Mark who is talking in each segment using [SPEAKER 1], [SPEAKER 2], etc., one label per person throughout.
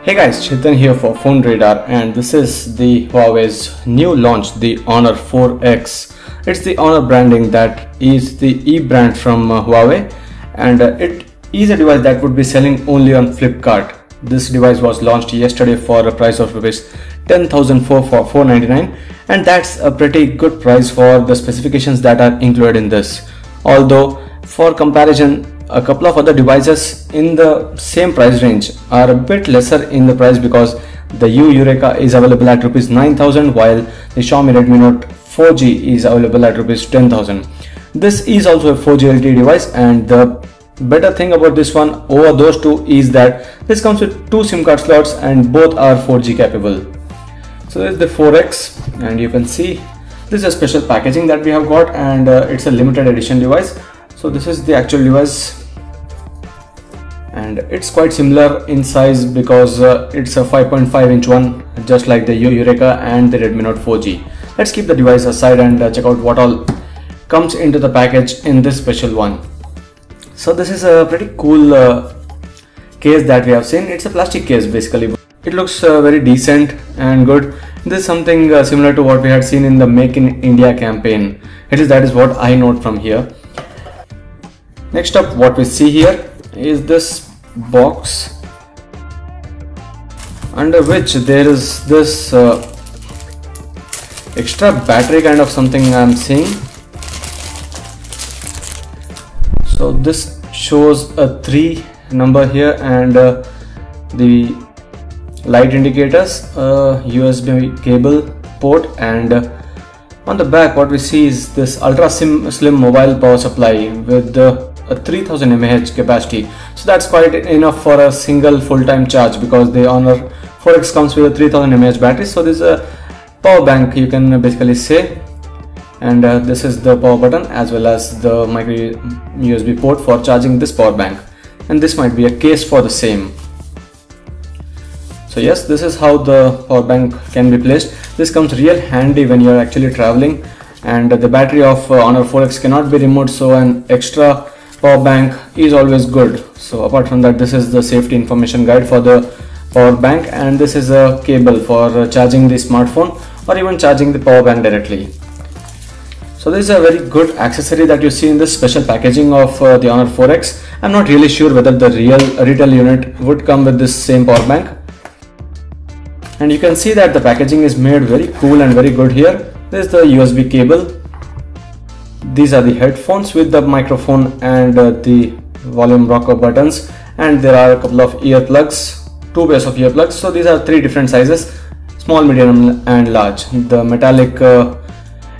[SPEAKER 1] Hey guys, Chetan here for PhoneRadar, and this is the Huawei's new launch, the Honor 4X. It's the Honor branding that is the E brand from Huawei, and it is a device that would be selling only on Flipkart. This device was launched yesterday for a price of rupees 10,004 for 499, and that's a pretty good price for the specifications that are included in this. Although for comparison, a couple of other devices in the same price range are a bit lesser in the price because the Eureka is available at rupees 9,000 while the Xiaomi Redmi Note 4G is available at rupees 10,000. This is also a 4G LTE device, and the better thing about this one over those two is that this comes with two SIM card slots and both are 4G capable. So this is the 4X, and you can see this is a special packaging that we have got, and it's a limited edition device. So this is the actual device, and it's quite similar in size because it's a 5.5 inch one, just like the Eureka and the Redmi Note 4G. Let's keep the device aside and check out what all comes into the package in this special one. So this is a pretty cool case that we have seen. It's a plastic case basically. It looks very decent and good. This is something similar to what we had seen in the Make in India campaign. At least that is what I note from here. Next up, what we see here is this box under which there is this extra battery kind of something I'm seeing. So this shows a 3 number here and the light indicators, USB cable port, and on the back what we see is this ultra slim mobile power supply with a 3000 mAh capacity. So that's quite enough for a single full-time charge because the Honor 4X comes with a 3000 mAh battery. So this is a power bank, you can basically say, and this is the power button as well as the micro USB port for charging this power bank, and this might be a case for the same. So yes, this is how the power bank can be placed. This comes real handy when you are actually traveling, and the battery of Honor 4X cannot be removed, so an extra power bank is always good. So apart from that, this is the safety information guide for the power bank, and this is a cable for charging the smartphone or even charging the power bank directly. So this is a very good accessory that you see in this special packaging of the Honor 4X. I'm not really sure whether the real retail unit would come with this same power bank. And you can see that the packaging is made very cool and very good here. This is the USB cable. These are the headphones with the microphone and the volume rocker buttons, and there are a couple of earplugs, 2 pairs of earplugs. So these are 3 different sizes: small, medium and large. The metallic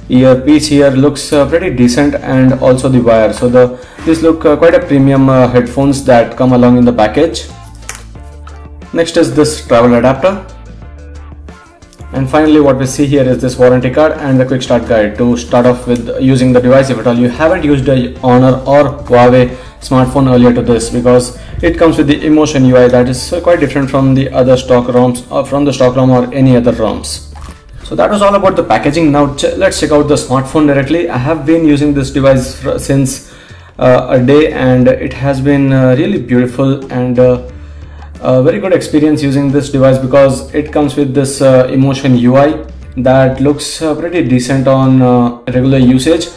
[SPEAKER 1] earpiece here looks pretty decent, and also the wire. So these look quite a premium headphones that come along in the package. Next is this travel adapter. And finally, what we see here is this warranty card and the quick start guide to start off with using the device if at all you haven't used a Honor or Huawei smartphone earlier to this, because it comes with the Emotion UI that is quite different from the other stock ROMs or from the stock ROM or any other ROMs. So that was all about the packaging. Now let's check out the smartphone directly. I have been using this device since a day, and it has been really beautiful and a very good experience using this device because it comes with this Emotion UI that looks pretty decent on regular usage.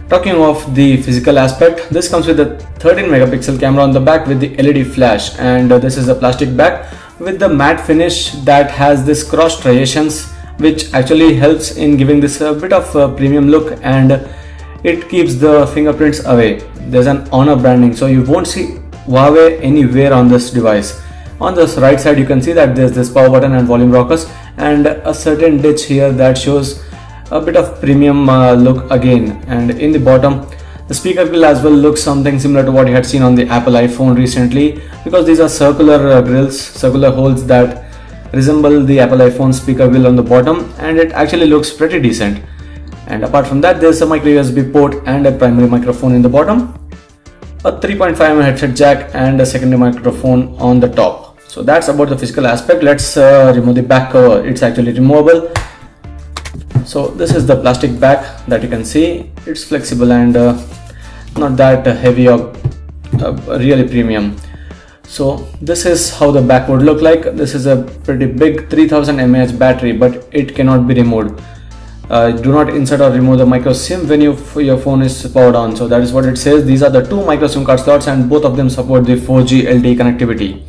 [SPEAKER 1] Talking of the physical aspect, this comes with a 13 megapixel camera on the back with the LED flash, and this is a plastic back with the matte finish that has this cross striations, which actually helps in giving this a bit of a premium look, and it keeps the fingerprints away. There's an Honor branding, so you won't see Huawei anywhere on this device. On the right side you can see that there's this power button and volume rockers and a certain ditch here that shows a bit of premium look again. And in the bottom, the speaker grill as well looks something similar to what you had seen on the Apple iPhone recently, because these are circular grills, circular holes that resemble the Apple iPhone speaker grill on the bottom, and it actually looks pretty decent. And apart from that, there's a micro USB port and a primary microphone in the bottom, a 3.5mm headset jack, and a secondary microphone on the top. So that's about the physical aspect. Let's remove the back cover. It's actually removable. So this is the plastic back that you can see. It's flexible and not that heavy or really premium. So this is how the back would look like. This is a pretty big 3000 mAh battery, but it cannot be removed. Do not insert or remove the micro SIM when your phone is powered on. So that is what it says. These are the two micro SIM card slots, and both of them support the 4G LTE connectivity.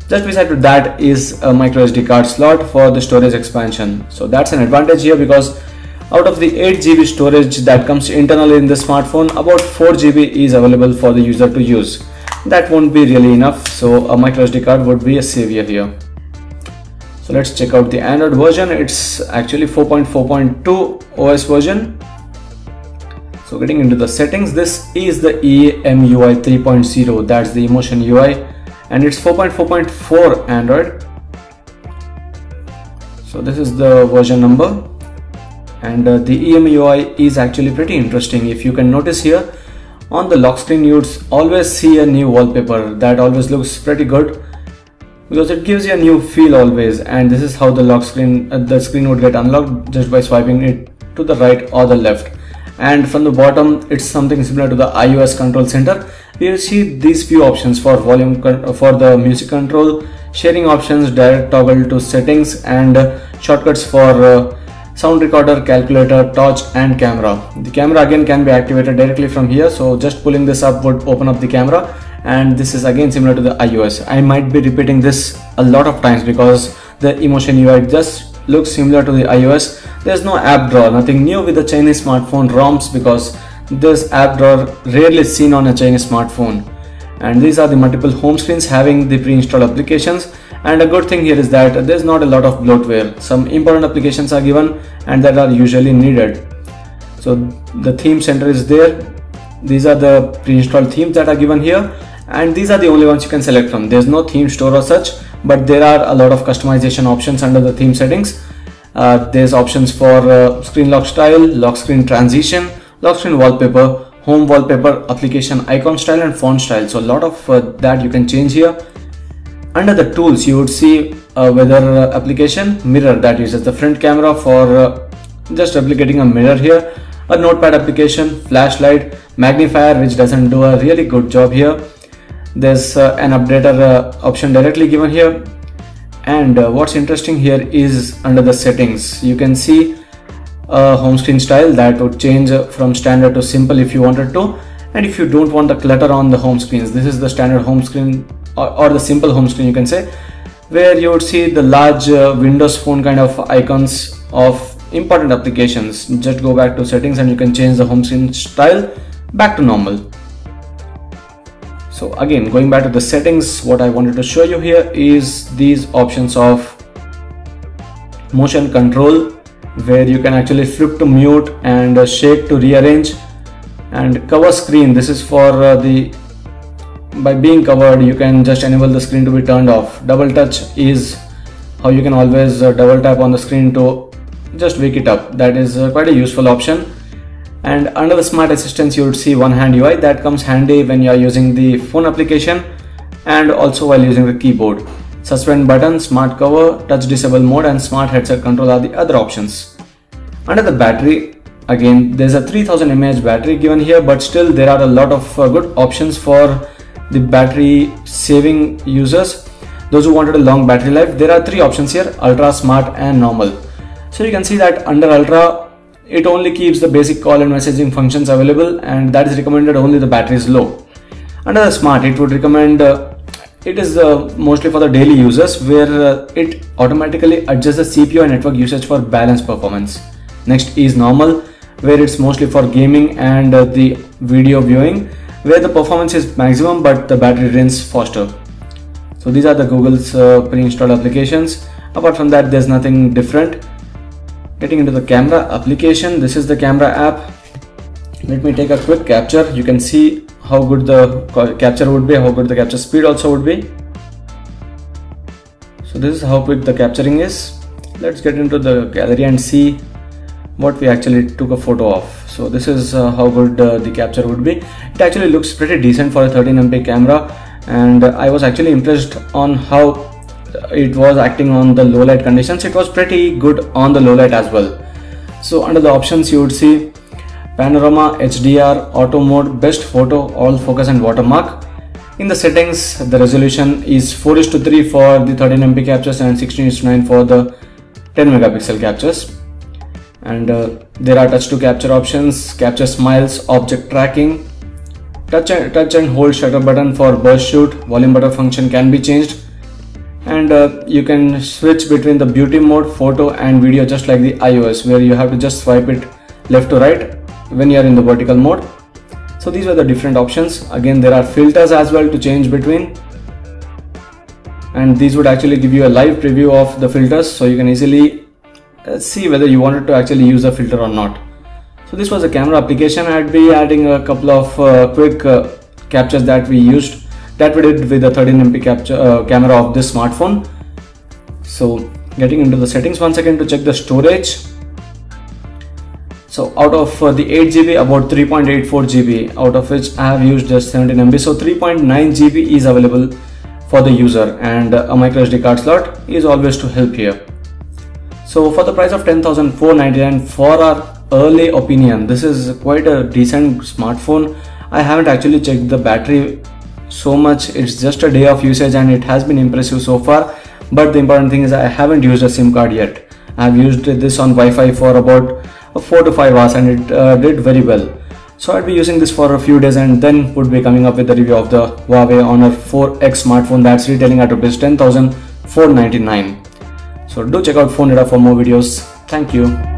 [SPEAKER 1] Just beside to that is a micro SD card slot for the storage expansion. So that's an advantage here, because out of the 8 GB storage that comes internally in the smartphone, about 4 GB is available for the user to use. That won't be really enough, so a micro SD card would be a savior here. So let's check out the Android version. It's actually 4.4.2 OS version. So getting into the settings, this is the EMUI 3.0, that's the Emotion UI, and it's 4.4.4 Android. So this is the version number, and the EMUI is actually pretty interesting. If you can notice here, on the lock screen you would always see a new wallpaper that always looks pretty good, because it gives you a new feel always. And this is how the lock screen, the screen would get unlocked just by swiping it to the right or the left. And from the bottom, it's something similar to the iOS control center. You see these few options for volume, for the music control, sharing options, direct toggle to settings, and shortcuts for sound recorder, calculator, torch, and camera. The camera again can be activated directly from here, so just pulling this up would open up the camera. And this is again similar to the iOS. I might be repeating this a lot of times because the Emotion UI just looks similar to the iOS. There's no app drawer, nothing new with the Chinese smartphone ROMs, because this app drawer rarely seen on a Chinese smartphone. And these are the multiple home screens having the pre-installed applications. And a good thing here is that there's not a lot of bloatware. Some important applications are given and that are usually needed. So the theme center is there. These are the pre-installed themes that are given here, and these are the only ones you can select from. There's no theme store or such, but there are a lot of customization options under the theme settings. There's options for screen lock style, lock screen transition, lock screen wallpaper, home wallpaper, application icon style, and font style. So a lot of that you can change here. Under the tools, you would see a weather application, mirror, that uses the front camera for just replicating a mirror here, a notepad application, flashlight, magnifier, which doesn't do a really good job here. There's an updater option directly given here. And what's interesting here is under the settings, you can see a home screen style that would change from standard to simple if you wanted to. And if you don't want the clutter on the home screens, this is the standard home screen, or the simple home screen you can say, where you would see the large Windows Phone kind of icons of important applications. Just go back to settings and you can change the home screen style back to normal. So again, going back to the settings, what I wanted to show you here is these options of motion control, where you can actually flip to mute and shake to rearrange, and cover screen. This is for by being covered, you can just enable the screen to be turned off. Double touch is how you can always double tap on the screen to just wake it up. That is quite a useful option. And under the smart assistants, you would see one hand UI that comes handy when you are using the phone application and also while using the keyboard. Suspend button, smart cover, touch disable mode, and smart headset control are the other options. Under the battery, again there's a 3000 mAh battery given here, but still there are a lot of good options for the battery saving users. Those who wanted a long battery life, there are three options here: ultra, smart, and normal. So you can see that under ultra, it only keeps the basic call and messaging functions available, and that is recommended only the battery is low. Under the smart, it would recommend it is mostly for the daily users, where it automatically adjusts the CPU and network usage for balanced performance. Next is normal, where it's mostly for gaming and the video viewing, where the performance is maximum but the battery drains faster. So these are the Google's pre-installed applications. Apart from that, there's nothing different. Getting into the camera application, this is the camera app. Let me take a quick capture. You can see how good the capture would be, how good the capture speed also would be. So this is how quick the capturing is. Let's get into the gallery and see what we actually took a photo of. So this is how good the capture would be. It actually looks pretty decent for a 13MP camera, and I was actually impressed on how it was acting on the low light conditions. It was pretty good on the low light as well. So under the options, you would see panorama, HDR, auto mode, best photo, all focus, and watermark. In the settings, the resolution is 4:3 for the 13 MP captures and 16:9 for the 10 megapixel captures. And there are touch to capture options, capture smiles, object tracking, touch and hold shutter button for burst shoot, volume button function can be changed, and you can switch between the beauty mode, photo and video just like the iOS, where you have to just swipe it left to right when you are in the vertical mode. So these are the different options. Again, there are filters as well to change between, and these would actually give you a live preview of the filters, so you can easily see whether you wanted to actually use a filter or not. So this was a camera application. I'd be adding a couple of quick captures that we did with the 13 MP camera of this smartphone. So getting into the settings once again to check the storage. So out of the 8 GB, about 3.84 GB, out of which I have used just 17 MB. So 3.9 GB is available for the user, and a microSD card slot is always to help here. So for the price of 10,499, for our early opinion, this is quite a decent smartphone. I haven't actually checked the battery so much. It's just a day of usage and it has been impressive so far. But the important thing is I haven't used a SIM card yet. I've used this on Wi-Fi for about 4 to 5 hours and it did very well. So I'll be using this for a few days and then would be coming up with the review of the Huawei Honor 4X smartphone that's retailing at rupees 10,499. So do check out PhoneRadar for more videos. Thank you.